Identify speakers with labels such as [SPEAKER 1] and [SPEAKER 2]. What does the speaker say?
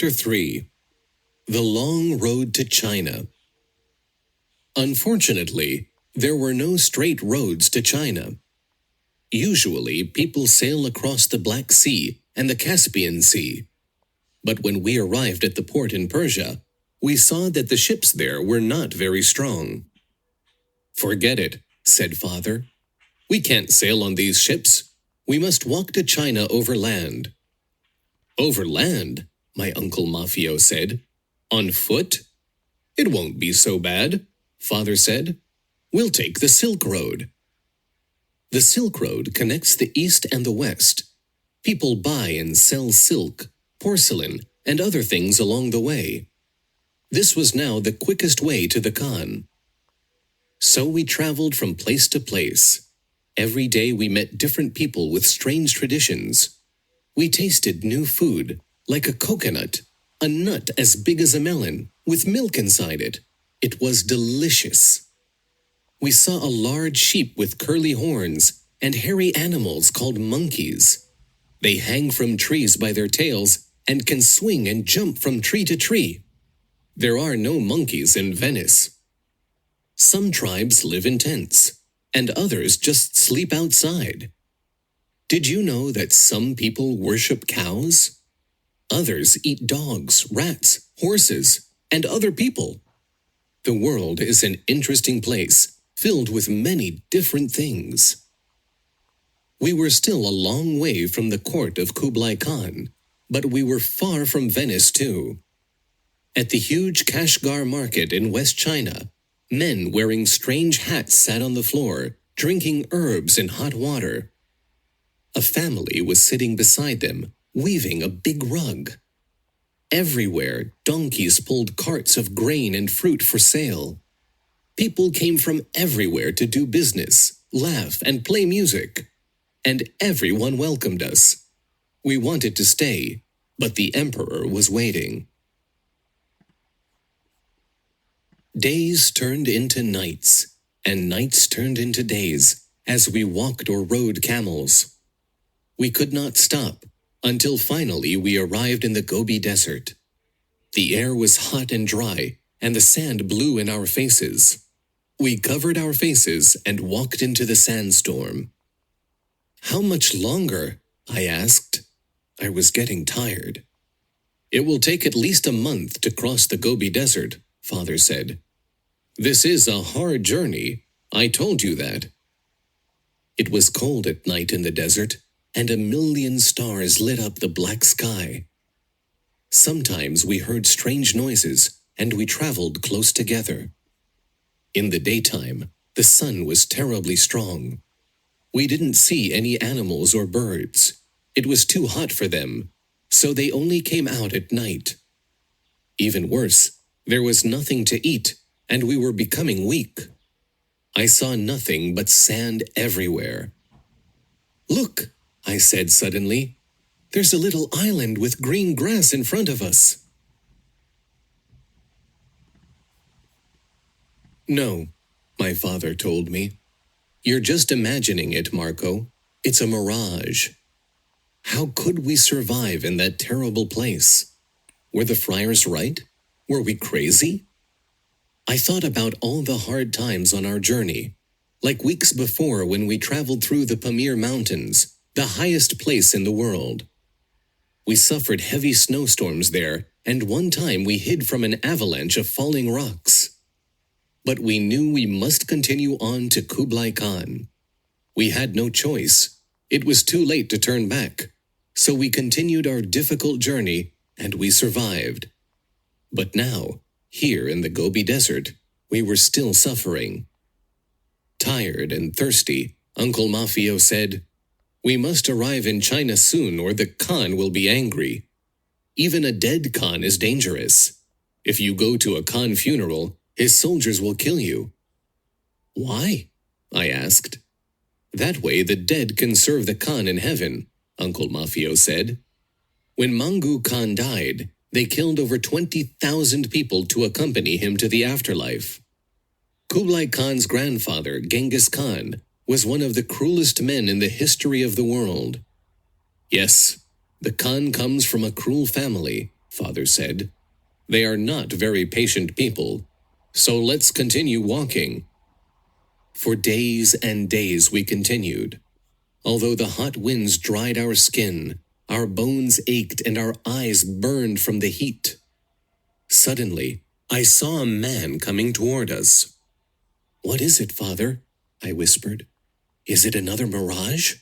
[SPEAKER 1] Chapter 3. The Long Road to China. Unfortunately, there were no straight roads to China. Usually, people sail across the Black Sea and the Caspian Sea. But when we arrived at the port in Persia, we saw that the ships there were not very strong. "Forget it," said Father. "We can't sail on these ships. We must walk to China over land." "Over land?" my Uncle Mafio said. "On foot? It won't be so bad," Father said. "We'll take the Silk Road." The Silk Road connects the East and the West. People buy and sell silk, porcelain, and other things along the way. This was now the quickest way to the Khan. So we traveled from place to place. Every day we met different people with strange traditions. We tasted new food, like a coconut, a nut as big as a melon, with milk inside it. It was delicious. We saw a large sheep with curly horns and hairy animals called monkeys. They hang from trees by their tails and can swing and jump from tree to tree. There are no monkeys in Venice. Some tribes live in tents, and others just sleep outside. Did you know that some people worship cows? Others eat dogs, rats, horses, and other people. The world is an interesting place, filled with many different things. We were still a long way from the court of Kublai Khan, but we were far from Venice too. At the huge Kashgar market in West China, men wearing strange hats sat on the floor, drinking herbs in hot water. A family was sitting beside them, weaving a big rug. Everywhere, donkeys pulled carts of grain and fruit for sale. People came from everywhere to do business, laugh, and play music. And everyone welcomed us. We wanted to stay, but the emperor was waiting. Days turned into nights, and nights turned into days as we walked or rode camels. We could not stop until finally we arrived in the Gobi Desert. The air was hot and dry, and the sand blew in our faces. We covered our faces and walked into the sandstorm. "How much longer?" I asked. I was getting tired. "It will take at least a month to cross the Gobi Desert," Father said. "This is a hard journey. I told you that." It was cold at night in the desert, and a million stars lit up the black sky. Sometimes we heard strange noises, and we traveled close together. In the daytime, the sun was terribly strong. We didn't see any animals or birds. It was too hot for them, so they only came out at night. Even worse, there was nothing to eat, and we were becoming weak. I saw nothing but sand everywhere. "Look," I said suddenly. "There's a little island with green grass in front of us." "No," my father told me. "You're just imagining it, Marco. It's a mirage." How could we survive in that terrible place? Were the friars right? Were we crazy? I thought about all the hard times on our journey, like weeks before when we traveled through the Pamir Mountains, the highest place in the world. We suffered heavy snowstorms there, and one time we hid from an avalanche of falling rocks. But we knew we must continue on to Kublai Khan. We had no choice. It was too late to turn back, so we continued our difficult journey, and we survived. But now, here in the Gobi Desert, we were still suffering. Tired and thirsty, Uncle Mafio said, "We must arrive in China soon or the Khan will be angry. Even a dead Khan is dangerous. If you go to a Khan funeral, his soldiers will kill you." "Why?" I asked. "That way the dead can serve the Khan in heaven," Uncle Mafio said. When Mangu Khan died, they killed over 20,000 people to accompany him to the afterlife. Kublai Khan's grandfather, Genghis Khan, was one of the cruelest men in the history of the world. Yes, the Khan comes from a cruel family, Father said. They are not very patient people, so let's continue walking. For days and days we continued. Although the hot winds dried our skin, our bones ached and our eyes burned from the heat. Suddenly, I saw a man coming toward us. What is it, Father? I whispered. Is it another mirage?